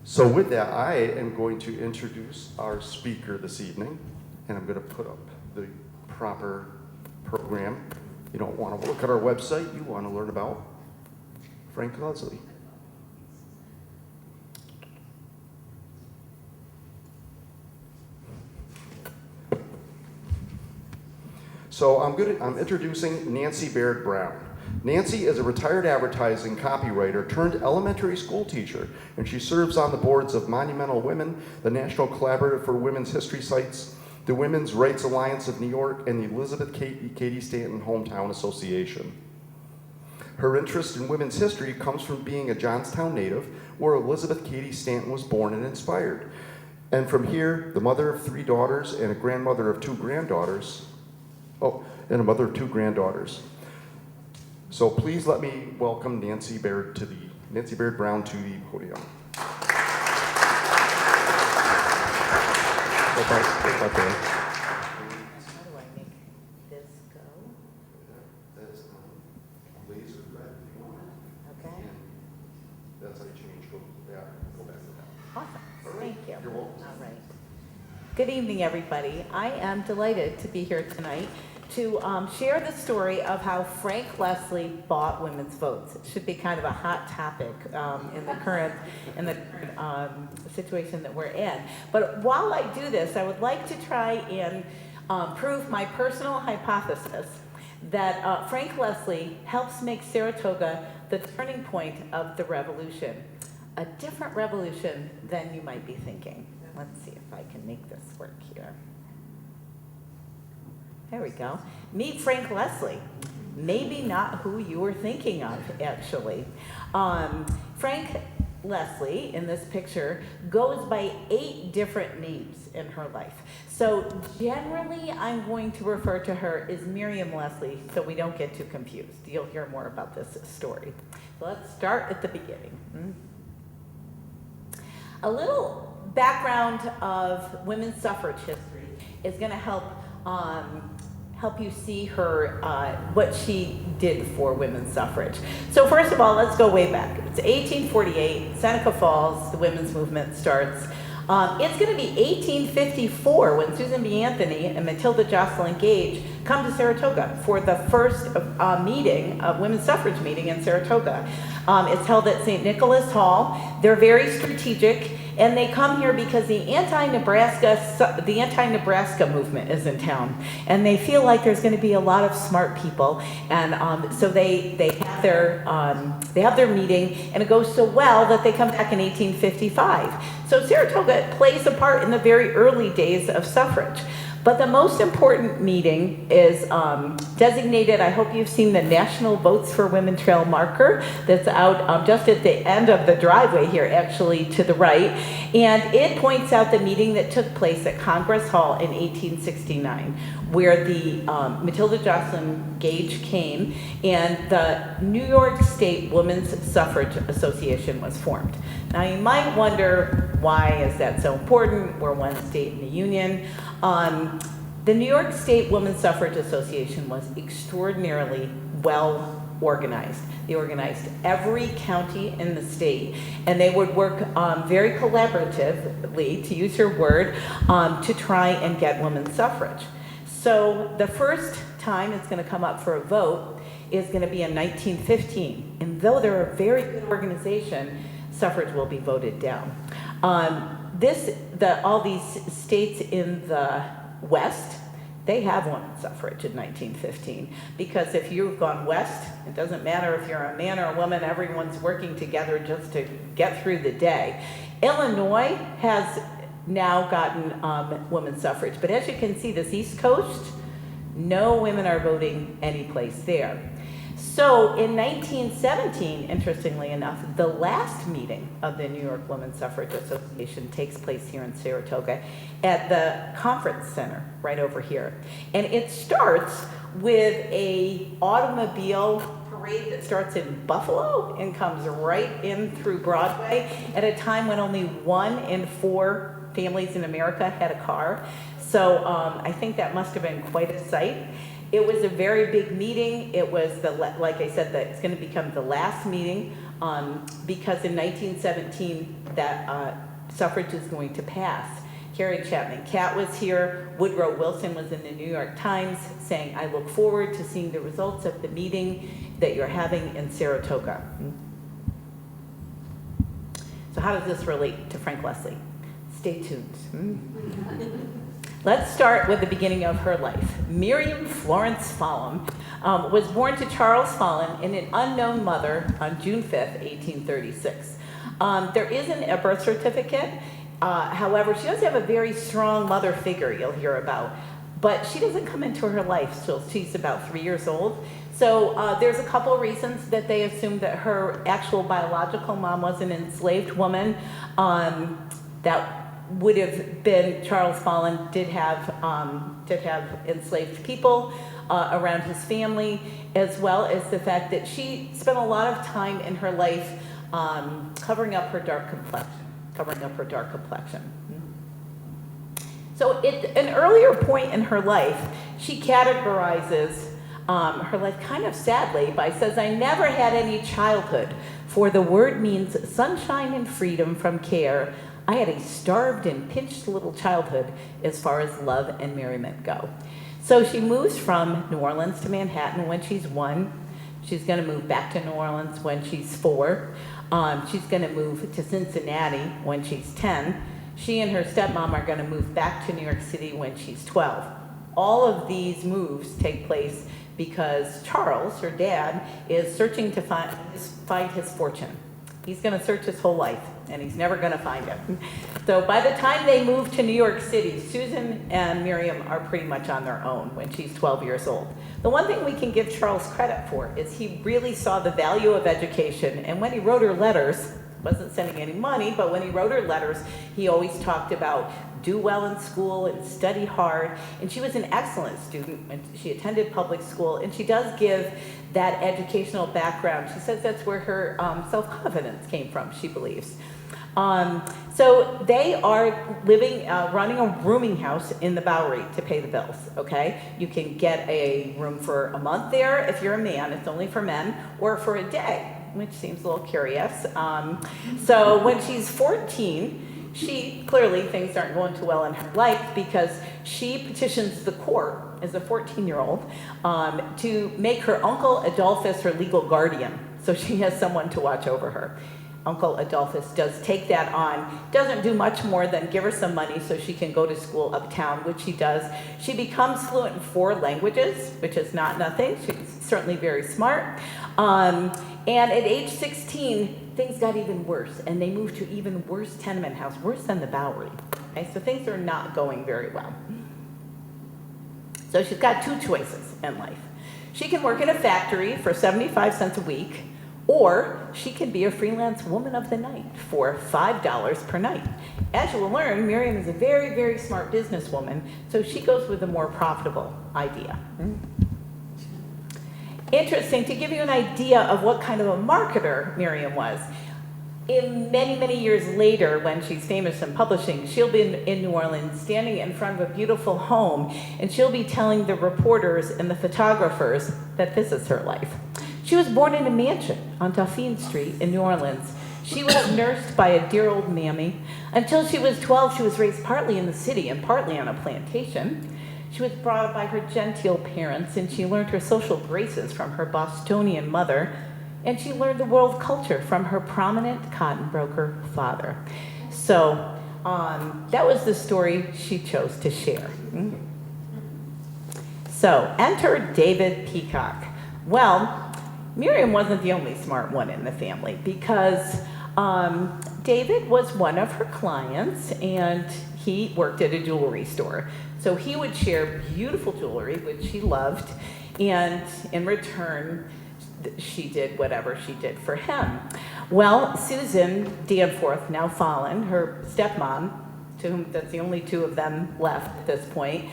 So with that, I am going to introduce our speaker this evening, and I'm going to put up the proper program. You don't want to look at our website, you want to learn about Frank Leslie. So I'm introducing Nancy Baird Brown. Nancy is a retired advertising copywriter turned elementary school teacher, and she serves on the boards of Monumental Women, the National Collaborative for Women's History Sites, the Women's Rights Alliance of New York, and the Elizabeth Cady Stanton Hometown Association. Her interest in women's history comes from being a Johnstown native, where Elizabeth Cady Stanton was born and inspired. And from here, the mother of 3 daughters and a grandmother of 2 granddaughters, and a mother of 2 granddaughters. So please let me welcome Nancy Baird Brown to the podium. How do I make this go? That is on laser red if you want it. Okay. And that's how you change, go back to that. Awesome. Thank you. You're welcome. All right. Good evening, everybody. I am delighted to be here tonight to share the story of how Frank Leslie bought women's votes. It should be kind of a hot topic in the current situation that we're in. But while I do this, I would like to try and prove my personal hypothesis that Frank Leslie helps make Saratoga the turning point of the revolution. A different revolution than you might be thinking. Let's see if I can make this work here. There we go. Meet Frank Leslie. Maybe not who you were thinking of, actually. Frank Leslie, in this picture, goes by 8 different names in her life. So generally, I'm going to refer to her as Miriam Leslie, so we don't get too confused. You'll hear more about this story. So let's start at the beginning. A little background of women's suffrage history is going to help you see her, what she did for women's suffrage. So first of all, let's go way back. It's 1848, Seneca Falls, the women's movement starts. It's going to be 1854 when Susan B. Anthony and Matilda Jocelyn Gage come to Saratoga for the first women's suffrage meeting in Saratoga. It's held at St. Nicholas Hall. They're very strategic, and they come here because the anti-Nebraska movement is in town, and they feel like there's going to be a lot of smart people, and so they have their meeting, and it goes so well that they come back in 1855. So Saratoga plays a part in the very early days of suffrage. But the most important meeting is designated, I hope you've seen the National Votes for Women Trail marker that's out just at the end of the driveway here, actually to the right. And it points out the meeting that took place at Congress Hall in 1869, where the Matilda Jocelyn Gage came and the New York State Women's Suffrage Association was formed. Now you might wonder, why is that so important? We're one state in the Union. The New York State Women's Suffrage Association was extraordinarily well organized. They organized every county in the state, and they would work very collaboratively, to use her word, to try and get women's suffrage. So the first time it's going to come up for a vote is going to be in 1915, and though they're a very good organization, suffrage will be voted down. All these states in the West, they have women's suffrage in 1915, because if you've gone west, it doesn't matter if you're a man or a woman, everyone's working together just to get through the day. Illinois has now gotten women's suffrage, but as you can see, this East Coast, no women are voting any place there. So in 1917, interestingly enough, the last meeting of the New York Women's Suffrage Association takes place here in Saratoga at the Conference Center right over here. And it starts with an automobile parade that starts in Buffalo and comes right in through Broadway at a time when only 1 in 4 families in America had a car. So I think that must have been quite a sight. It was a very big meeting. It was, like I said, it's going to become the last meeting because in 1917 that suffrage is going to pass. Carrie Chapman Catt was here. Woodrow Wilson was in the New York Times saying, I look forward to seeing the results of the meeting that you're having in Saratoga. So how does this relate to Frank Leslie? Stay tuned. Let's start with the beginning of her life. Miriam Florence Follin was born to Charles Follin and an unknown mother on June 5th, 1836. There isn't a birth certificate. However, she does have a very strong mother figure you'll hear about, but she doesn't come into her life till she's about 3 years old. So there's a couple reasons that they assume that her actual biological mom was an enslaved woman. That would have been, Charles Follin did have enslaved people around his family, as well as the fact that she spent a lot of time in her life covering up her dark complexion. So at an earlier point in her life, she categorizes her life kind of sadly by says, I never had any childhood, for the word means sunshine and freedom from care. I had a starved and pinched little childhood as far as love and merriment go. So she moves from New Orleans to Manhattan when she's 1. She's going to move back to New Orleans when she's 4. She's going to move to Cincinnati when she's 10. She and her stepmom are going to move back to New York City when she's 12. All of these moves take place because Charles, her dad, is searching to find his fortune. He's going to search his whole life, and he's never going to find it. So by the time they move to New York City, Susan and Miriam are pretty much on their own when she's 12 years old. The one thing we can give Charles credit for is he really saw the value of education, and when he wrote her letters, wasn't sending any money, but when he wrote her letters, he always talked about do well in school and study hard. And she was an excellent student, and she attended public school, and she does give that educational background. She says that's where her self-confidence came from, she believes. So they are living, running a rooming house in the Bowery to pay the bills, okay? You can get a room for a month there if you're a man, it's only for men, or for a day, which seems a little curious. So when she's 14, clearly things aren't going too well in her life because she petitions the court as a 14-year-old to make her Uncle Adolphus her legal guardian, so she has someone to watch over her. Uncle Adolphus does take that on, doesn't do much more than give her some money so she can go to school uptown, which she does. She becomes fluent in 4 languages, which is not nothing. She's certainly very smart. And at age 16, things got even worse, and they moved to even worse tenement house, worse than the Bowery. Okay, so things are not going very well. So she's got 2 choices in life. She can work in a factory for 75 cents a week, or she can be a freelance woman of the night for $5 per night. As you will learn, Miriam is a very, very smart businesswoman, so she goes with a more profitable idea. Interesting, to give you an idea of what kind of a marketer Miriam was, in many, many years later, when she's famous in publishing, she'll be in New Orleans standing in front of a beautiful home, and she'll be telling the reporters and the photographers that this is her life. She was born in a mansion on Dauphine Street in New Orleans. She was nursed by a dear old mammy. Until she was 12, she was raised partly in the city and partly on a plantation. She was brought up by her genteel parents, and she learned her social graces from her Bostonian mother, and she learned the world culture from her prominent cotton broker father. So that was the story she chose to share. So enter David Peacock. Well, Miriam wasn't the only smart one in the family because David was one of her clients, and he worked at a jewelry store. So he would share beautiful jewelry, which she loved, and in return, she did whatever she did for him. Well, Susan Danforth, now Follin, her stepmom, to whom that's the only 2 of them left at this point,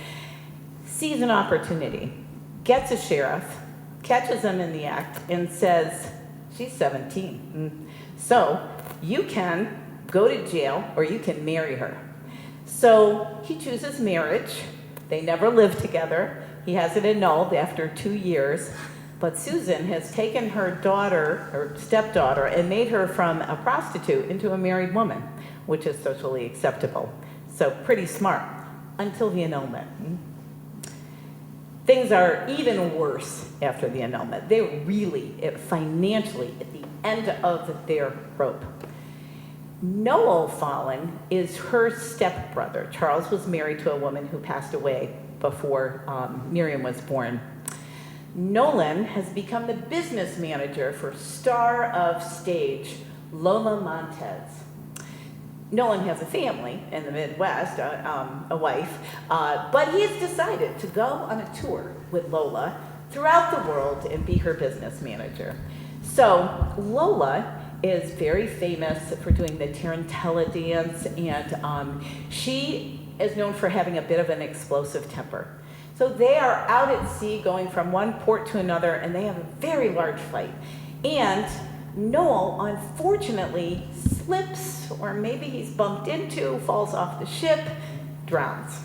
sees an opportunity, gets a sheriff, catches him in the act, and says, she's 17. So you can go to jail or you can marry her. So he chooses marriage. They never lived together, He has it annulled after 2 years. But Susan has taken her daughter, or stepdaughter, and made her from a prostitute into a married woman, which is socially acceptable. So pretty smart, until the annulment. Things are even worse after the annulment. They were really, financially, at the end of their rope. Noel Fallen is her stepbrother. Charles was married to a woman who passed away before Miriam was born. Nolan has become the business manager for star of stage, Lola Montez. Nolan has a family in the Midwest, a wife, but he has decided to go on a tour with Lola throughout the world and be her business manager. So Lola is very famous for doing the Tarantella dance, and she is known for having a bit of an explosive temper. So they are out at sea going from one port to another, and they have a very large fight. And Noel, unfortunately, slips, or maybe he's bumped into, falls off the ship, drowns.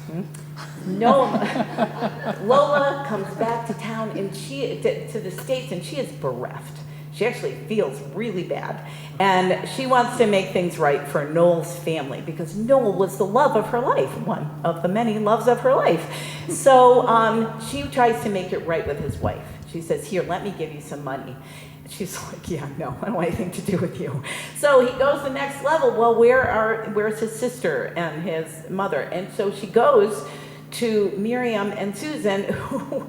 Lola comes back to town, and to the States, and she is bereft. She actually feels really bad. And she wants to make things right for Noel's family, because Noel was the love of her life, one of the many loves of her life. So she tries to make it right with his wife. She says, here, let me give you some money. She's like, yeah, no, I don't want anything to do with you. So he goes the next level. Well, where's his sister and his mother? And so she goes to Miriam and Susan, who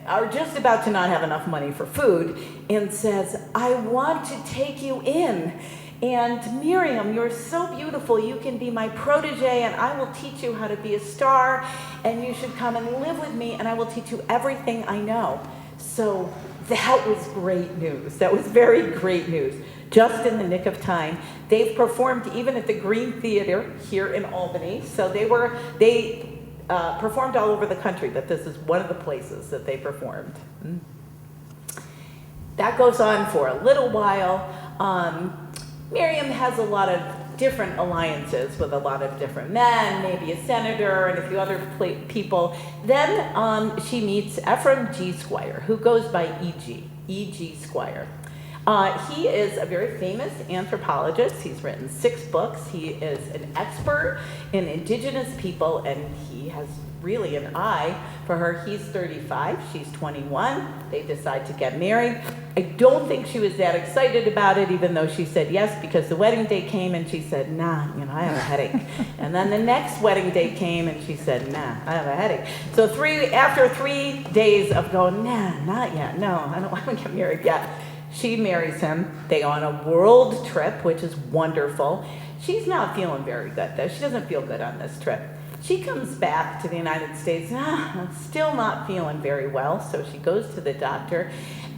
are just about to not have enough money for food, and says, I want to take you in. And Miriam, you're so beautiful. You can be my protege, and I will teach you how to be a star, and you should come and live with me, and I will teach you everything I know. So that was great news. That was very great news. Just in the nick of time. They've performed even at the Green Theater here in Albany. So they performed all over the country, but this is one of the places that they performed. That goes on for a little while. Miriam has a lot of different alliances with a lot of different men, maybe a senator and a few other people. Then she meets Ephraim G. Squire, who goes by E.G. Squire. He is a very famous anthropologist. He's written 6 books. He is an expert in indigenous people, and he has really an eye for her. He's 35, she's 21. They decide to get married. I don't think she was that excited about it, even though she said yes, because the wedding day came and she said, nah, I have a headache. And then the next wedding day came and she said, nah, I have a headache. So after 3 days of going, nah, not yet, no, I don't want to get married yet, she marries him. They go on a world trip, which is wonderful. She's not feeling very good, though. She doesn't feel good on this trip. She comes back to the United States, still not feeling very well, so she goes to the doctor,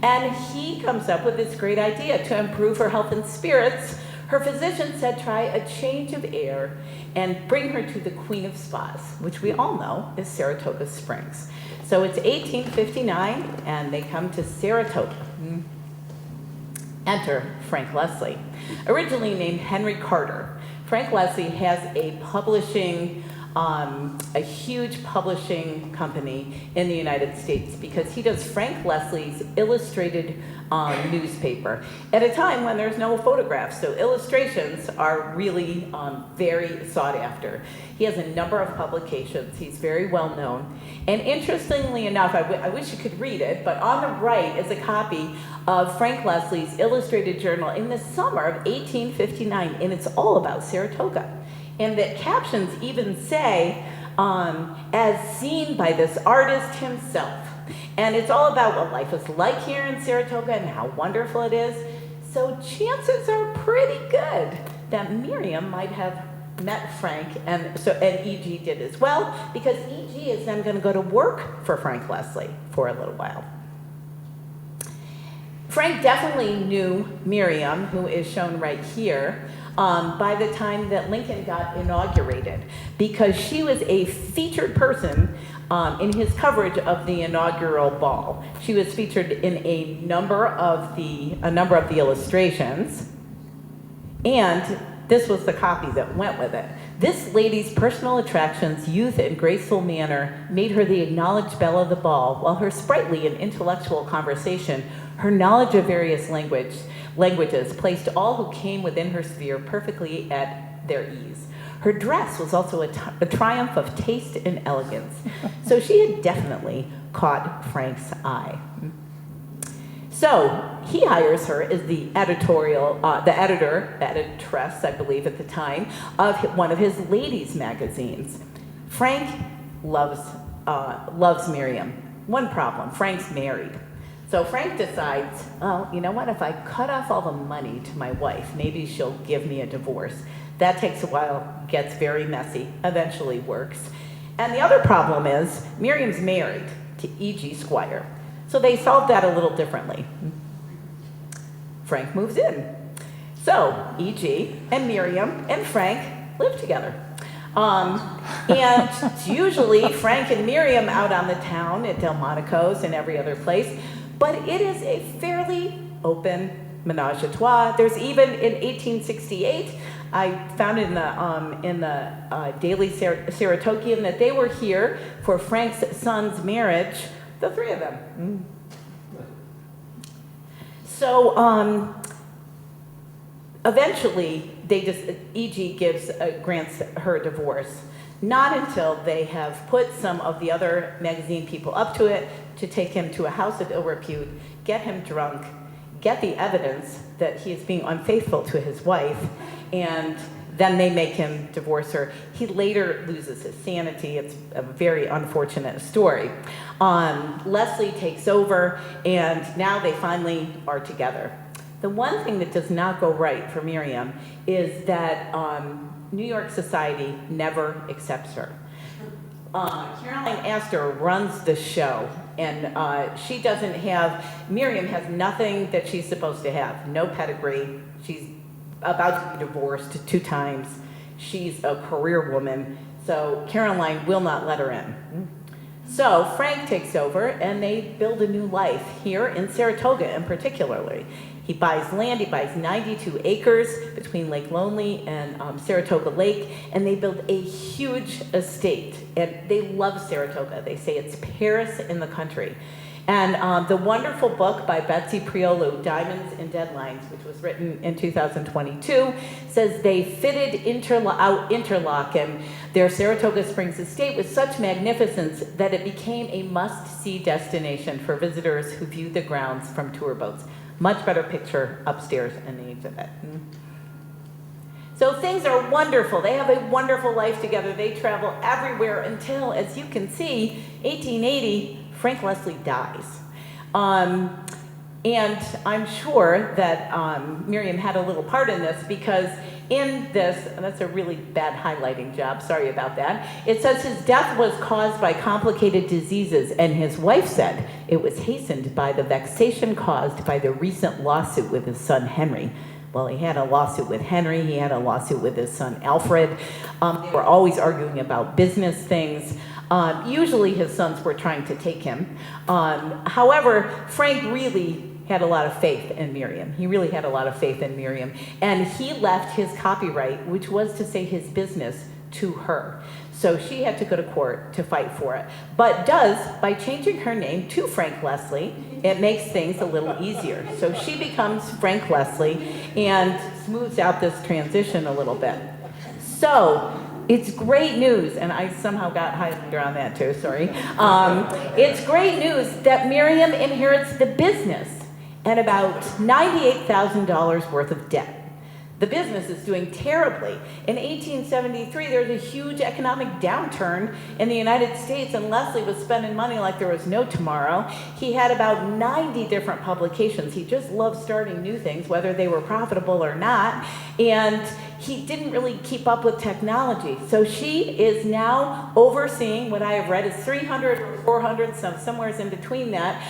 and he comes up with this great idea to improve her health and spirits. Her physician said, try a change of air and bring her to the Queen of Spas, which we all know is Saratoga Springs. So it's 1859, and they come to Saratoga. Enter Frank Leslie. Originally named Henry Carter, Frank Leslie has a huge publishing company in the United States, because he does Frank Leslie's illustrated newspaper at a time when there's no photographs, so illustrations are really very sought after. He has a number of publications. He's very well known, and interestingly enough, I wish you could read it, but on the right is a copy of Frank Leslie's illustrated journal in the summer of 1859, and it's all about Saratoga. And the captions even say, as seen by this artist himself. And it's all about what life is like here in Saratoga and how wonderful it is. So chances are pretty good that Miriam might have met Frank, and E.G. did as well, because E.G. is then going to go to work for Frank Leslie for a little while. Frank definitely knew Miriam, who is shown right here, by the time that Lincoln got inaugurated, because she was a featured person in his coverage of the inaugural ball. She was featured in a number of the illustrations, and this was the copy that went with it. This lady's personal attractions, youth, and graceful manner made her the acknowledged belle of the ball, while her sprightly and intellectual conversation, her knowledge of various languages placed all who came within her sphere perfectly at their ease. Her dress was also a triumph of taste and elegance, so she had definitely caught Frank's eye. So he hires her as the editress, I believe at the time, of one of his ladies' magazines. Frank loves Miriam. One problem, Frank's married. So Frank decides, well, you know what, if I cut off all the money to my wife, maybe she'll give me a divorce. That takes a while, gets very messy, eventually works. And the other problem is, Miriam's married to E.G. Squire. So they solved that a little differently. Frank moves in. So E.G. and Miriam and Frank live together. And it's usually Frank and Miriam out on the town at Delmonico's and every other place, but it is a fairly open menage a trois. There's even in 1868, I found in the Daily Saratogian that they were here for Frank's son's marriage, the three of them. So eventually, E.G. grants her a divorce. Not until they have put some of the other magazine people up to it to take him to a house of ill repute, get him drunk, get the evidence that he is being unfaithful to his wife, and then they make him divorce her. He later loses his sanity. It's a very unfortunate story. Leslie takes over, and now they finally are together. The one thing that does not go right for Miriam is that New York society never accepts her. Caroline Astor runs the show, and Miriam has nothing that she's supposed to have. No pedigree. She's about to be divorced 2 times. She's a career woman, so Caroline will not let her in. So Frank takes over, and they build a new life here in Saratoga in particularly. He buys land, he buys 92 acres between Lake Lonely and Saratoga Lake, and they build a huge estate. And they love Saratoga. They say it's Paris in the country. And the wonderful book by Betsy Priolo, Diamonds and Deadlines, which was written in 2022, says they fitted interlock and their Saratoga Springs estate with such magnificence that it became a must-see destination for visitors who viewed the grounds from tour boats. Much better picture upstairs in the exhibit. So things are wonderful. They have a wonderful life together. They travel everywhere until, as you can see, 1880, Frank Leslie dies. And I'm sure that Miriam had a little part in this because in this, and that's a really bad highlighting job, sorry about that, it says his death was caused by complicated diseases, and his wife said it was hastened by the vexation caused by the recent lawsuit with his son Henry. Well, he had a lawsuit with Henry, he had a lawsuit with his son Alfred. They were always arguing about business things. Usually his sons were trying to take him. However, Frank really had a lot of faith in Miriam. He really had a lot of faith in Miriam. And he left his copyright, which was to say his business, to her. So she had to go to court to fight for it. But by changing her name to Frank Leslie, it makes things a little easier. So she becomes Frank Leslie and smooths out this transition a little bit. So it's great news, and I somehow got highlighter on that too, sorry. It's great news that Miriam inherits the business and about $98,000 worth of debt. The business is doing terribly. In 1873, there was a huge economic downturn in the United States, and Leslie was spending money like there was no tomorrow. He had about 90 different publications. He just loved starting new things, whether they were profitable or not, and he didn't really keep up with technology. So she is now overseeing what I have read is 300 or 400, somewhere in between that,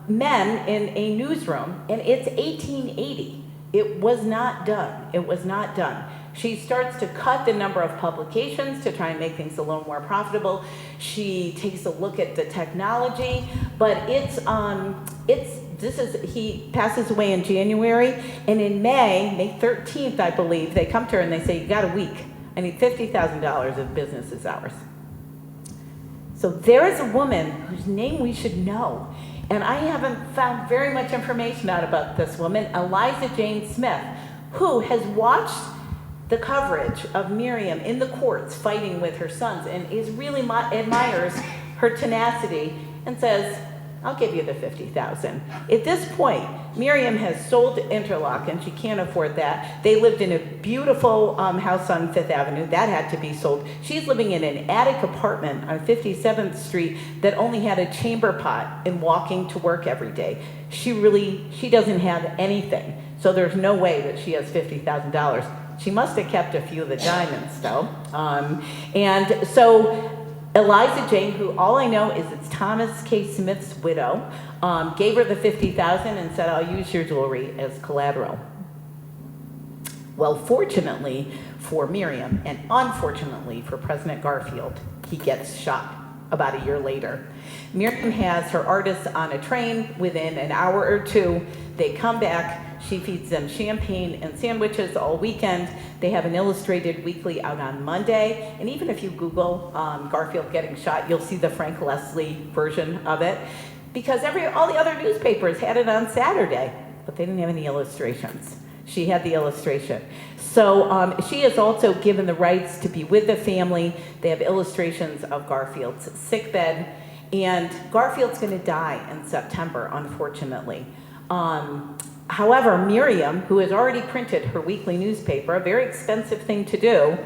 men in a newsroom, and it's 1880. It was not done. It was not done. She starts to cut the number of publications to try and make things a little more profitable. She takes a look at the technology, but he passes away in January, and in May 13th, I believe, they come to her and they say, you got a week. I need $50,000 if business is ours. So there is a woman whose name we should know. And I haven't found very much information out about this woman, Eliza Jane Smith, who has watched the coverage of Miriam in the courts fighting with her sons and is really admires her tenacity and says, I'll give you the $50,000. At this point, Miriam has sold Interlochen. She can't afford that. They lived in a beautiful house on Fifth Avenue. That had to be sold. She's living in an attic apartment on 57th Street that only had a chamber pot and walking to work every day. She doesn't have anything. So there's no way that she has $50,000. She must have kept a few of the diamonds, though. And so Eliza Jane, who all I know is it's Thomas K. Smith's widow, gave her the $50,000 and said, I'll use your jewelry as collateral. Well, fortunately for Miriam, and unfortunately for President Garfield, he gets shot about a year later. Miriam has her artists on a train. Within an hour or two, they come back. She feeds them champagne and sandwiches all weekend. They have an illustrated weekly out on Monday. And even if you Google Garfield getting shot, you'll see the Frank Leslie version of it. Because all the other newspapers had it on Saturday, but they didn't have any illustrations. She had the illustration. So she is also given the rights to be with the family. They have illustrations of Garfield's sickbed. And Garfield's going to die in September, unfortunately. However, Miriam, who has already printed her weekly newspaper, a very expensive thing to do,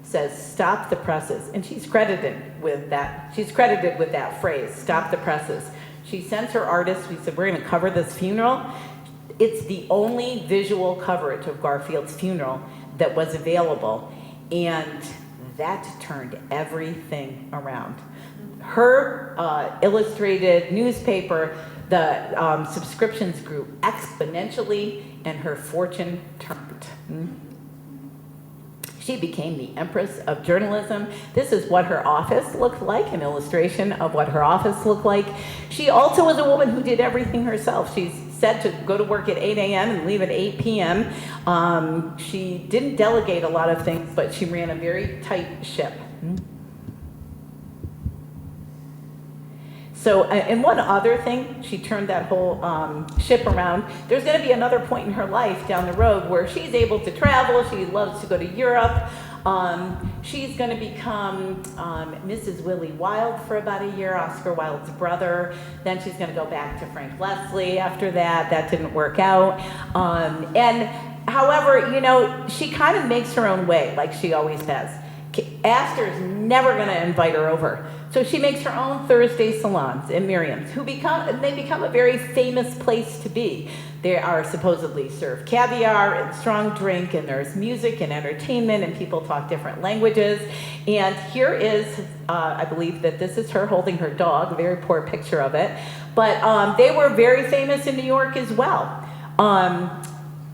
says, stop the presses. And she's credited with that. She's credited with that phrase, stop the presses. She sends her artists. We said, we're going to cover this funeral. It's the only visual coverage of Garfield's funeral that was available. And that turned everything around. Her illustrated newspaper, the subscriptions grew exponentially, and her fortune turned. She became the Empress of Journalism. This is what her office looked like, an illustration of what her office looked like. She also was a woman who did everything herself. She's said to go to work at 8 a.m. and leave at 8 p.m. She didn't delegate a lot of things, but she ran a very tight ship. So, and one other thing, she turned that whole ship around. There's going to be another point in her life down the road where she's able to travel. She loves to go to Europe. She's going to become Mrs. Willie Wilde for about a year, Oscar Wilde's brother. Then she's going to go back to Frank Leslie after that. That didn't work out. And however, you know, she kind of makes her own way, like she always has. Astor's never going to invite her over. So she makes her own Thursday salons in Miriam's, they become a very famous place to be. They are supposedly served caviar and strong drink, and there's music and entertainment, and people talk different languages. And here is, I believe that this is her holding her dog, a very poor picture of it. But they were very famous in New York as well.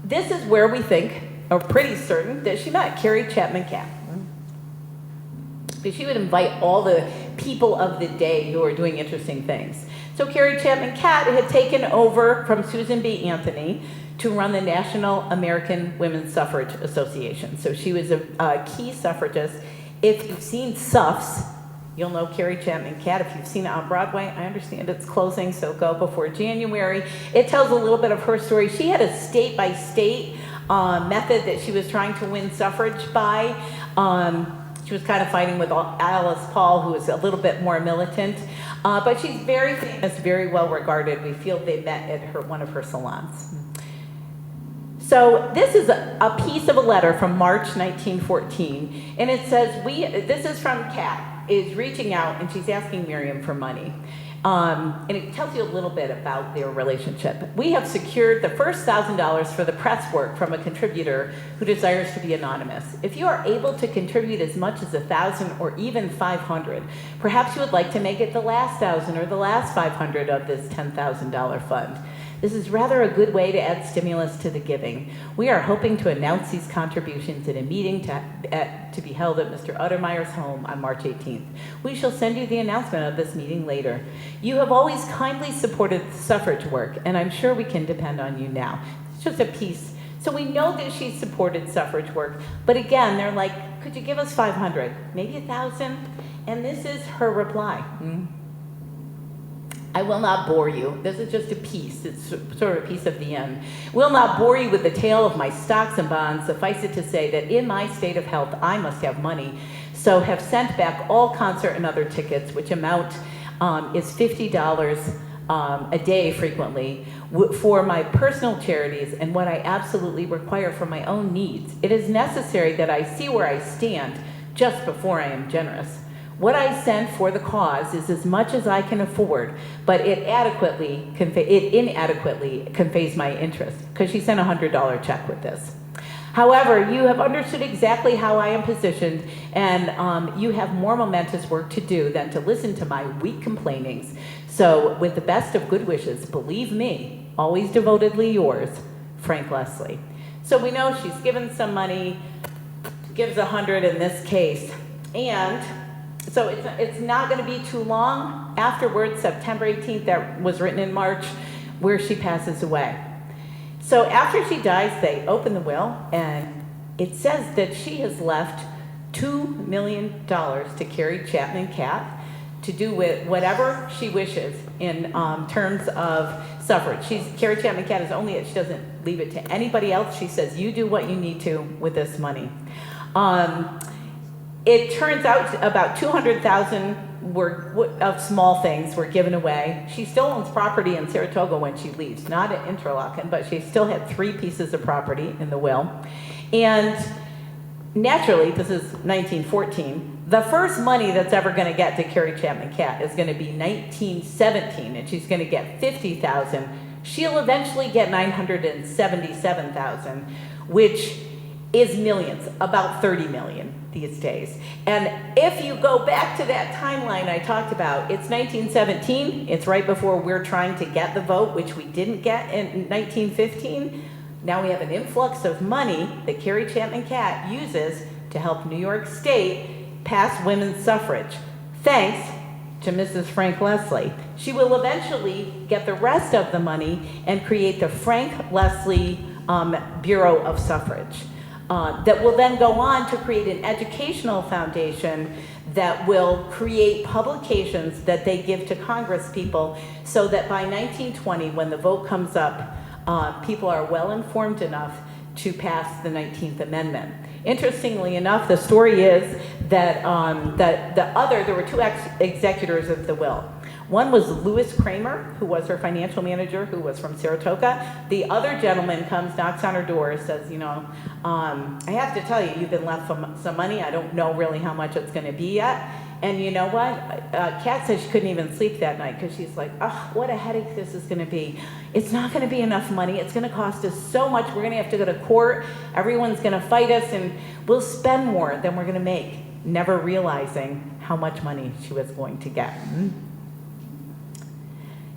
This is where we think, or pretty certain, that she met Carrie Chapman Catt. Because she would invite all the people of the day who are doing interesting things. So Carrie Chapman Catt had taken over from Susan B. Anthony to run the National American Women's Suffrage Association. So she was a key suffragist. If you've seen Suffs, you'll know Carrie Chapman Catt. If you've seen it on Broadway, I understand it's closing, so go before January. It tells a little bit of her story. She had a state-by-state method that she was trying to win suffrage by. She was kind of fighting with Alice Paul, who was a little bit more militant. But she's very famous, very well regarded. We feel they met at one of her salons. So this is a piece of a letter from March 1914. And it says, this is from Kat, is reaching out, and she's asking Miriam for money. And it tells you a little bit about their relationship. We have secured the first $1,000 for the press work from a contributor who desires to be anonymous. If you are able to contribute as much as $1,000 or even $500, perhaps you would like to make it the last $1,000 or the last $500 of this $10,000 fund. This is rather a good way to add stimulus to the giving. We are hoping to announce these contributions in a meeting to be held at Mr. Uttermeyer's home on March 18th. We shall send you the announcement of this meeting later. You have always kindly supported suffrage work, and I'm sure we can depend on you now. It's just a piece. So we know that she supported suffrage work, but again, they're like, could you give us 500, maybe 1,000? And this is her reply. I will not bore you. This is just a piece. It's sort of a piece of the end. Will not bore you with the tale of my stocks and bonds. Suffice it to say that in my state of health, I must have money. So have sent back all concert and other tickets, which amount is $50 a day frequently, for my personal charities and what I absolutely require for my own needs. It is necessary that I see where I stand just before I am generous. What I send for the cause is as much as I can afford, but it inadequately conveys my interest, because she sent a $100 check with this. However, you have understood exactly how I am positioned, and you have more momentous work to do than to listen to my weak complainings. So, with the best of good wishes, believe me, always devotedly yours, Frank Leslie. So we know she's given some money, gives 100 in this case, and so it's not going to be too long afterwards, September 18th, that was written in March, where she passes away. So after she dies, they open the will, and it says that she has left $2 million to Carrie Chapman Catt to do with whatever she wishes in terms of suffrage. Carrie Chapman Catt is only it. She doesn't leave it to anybody else. She says, you do what you need to with this money. It turns out about $200,000 of small things were given away. She still owns property in Saratoga when she leaves, not at Interlaken, but she still had 3 pieces of property in the will. And naturally, this is 1914, the first money that's ever going to get to Carrie Chapman Catt is going to be 1917, and she's going to get $50,000. She'll eventually get $977,000, which is millions, about 30 million these days. And if you go back to that timeline I talked about, it's 1917, it's right before we're trying to get the vote, which we didn't get in 1915. Now we have an influx of money that Carrie Chapman Catt uses to help New York State pass women's suffrage, thanks to Mrs. Frank Leslie. She will eventually get the rest of the money and create the Frank Leslie Bureau of Suffrage. That will then go on to create an educational foundation that will create publications that they give to Congress people, so that by 1920, when the vote comes up, people are well informed enough to pass the 19th Amendment. Interestingly enough, the story is that there were 2 executors of the will. One was Louis Kramer, who was her financial manager, who was from Saratoga. The other gentleman comes, knocks on her door, says, I have to tell you, you've been left some money. I don't know really how much it's going to be yet. And you know what? Kat said she couldn't even sleep that night because she's like, oh, what a headache this is going to be. It's not going to be enough money. It's going to cost us so much. We're going to have to go to court. Everyone's going to fight us, and we'll spend more than we're going to make, never realizing how much money she was going to get.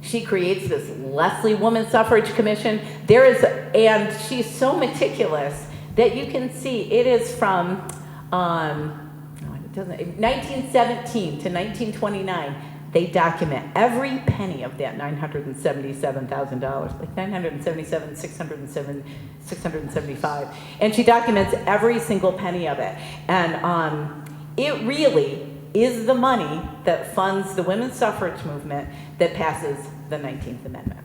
She creates this Leslie Woman Suffrage Commission. And she's so meticulous that you can see it is from 1917 to 1929. They document every penny of that $977,000, like $675, and she documents every single penny of it. And it really is the money that funds the women's suffrage movement that passes the 19th Amendment.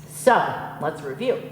So, let's review.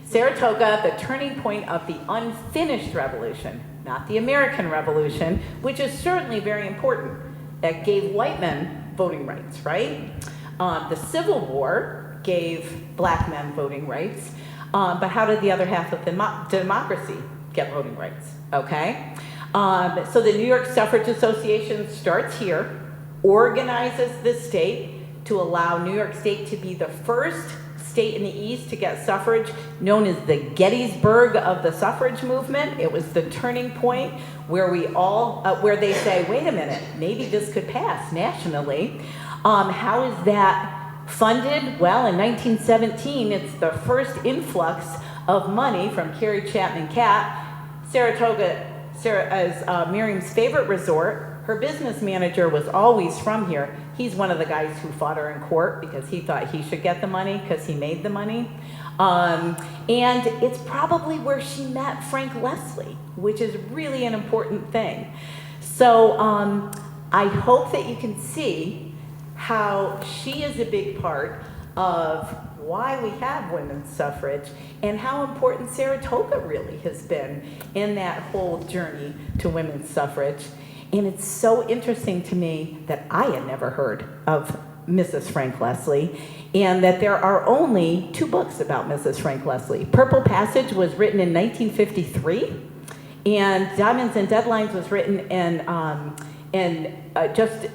Saratoga, the turning point of the unfinished revolution, not the American Revolution, which is certainly very important, that gave white men voting rights, right? The Civil War gave black men voting rights, but how did the other half of the democracy get voting rights, okay? So the New York Suffrage Association starts here, organizes the state to allow New York State to be the first state in the East to get suffrage, known as the Gettysburg of the suffrage movement. It was the turning point where where they say, wait a minute, maybe this could pass nationally. How is that funded? Well, in 1917, it's the first influx of money from Carrie Chapman Catt. Saratoga is Miriam's favorite resort. Her business manager was always from here. He's one of the guys who fought her in court because he thought he should get the money because he made the money. And it's probably where she met Frank Leslie, which is really an important thing. So I hope that you can see how she is a big part of why we have women's suffrage and how important Saratoga really has been in that whole journey to women's suffrage. And it's so interesting to me that I had never heard of Mrs. Frank Leslie, and that there are only 2 books about Mrs. Frank Leslie. Purple Passage was written in 1953, and Diamonds and Deadlines was written in just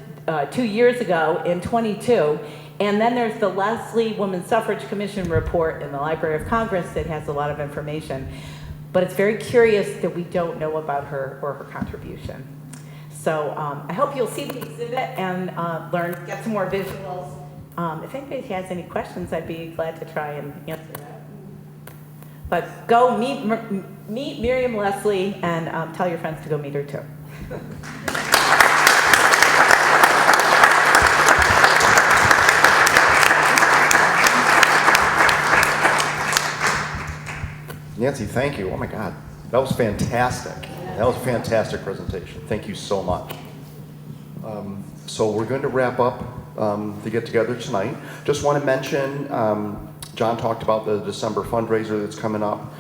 2 years ago in 22. And then there's the Leslie Women's Suffrage Commission report in the Library of Congress that has a lot of information. But it's very curious that we don't know about her or her contribution. So I hope you'll see the exhibit and get some more visuals. If anybody has any questions, I'd be glad to try and answer that. But go meet Miriam Leslie and tell your friends to go meet her too. Nancy, thank you. Oh my God, that was fantastic. That was a fantastic presentation. Thank you so much. So we're going to wrap up the get-together tonight. Just want to mention, John talked about the December fundraiser that's coming up.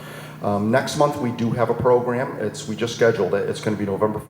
Next month we do have a program. We just scheduled it. It's going to be November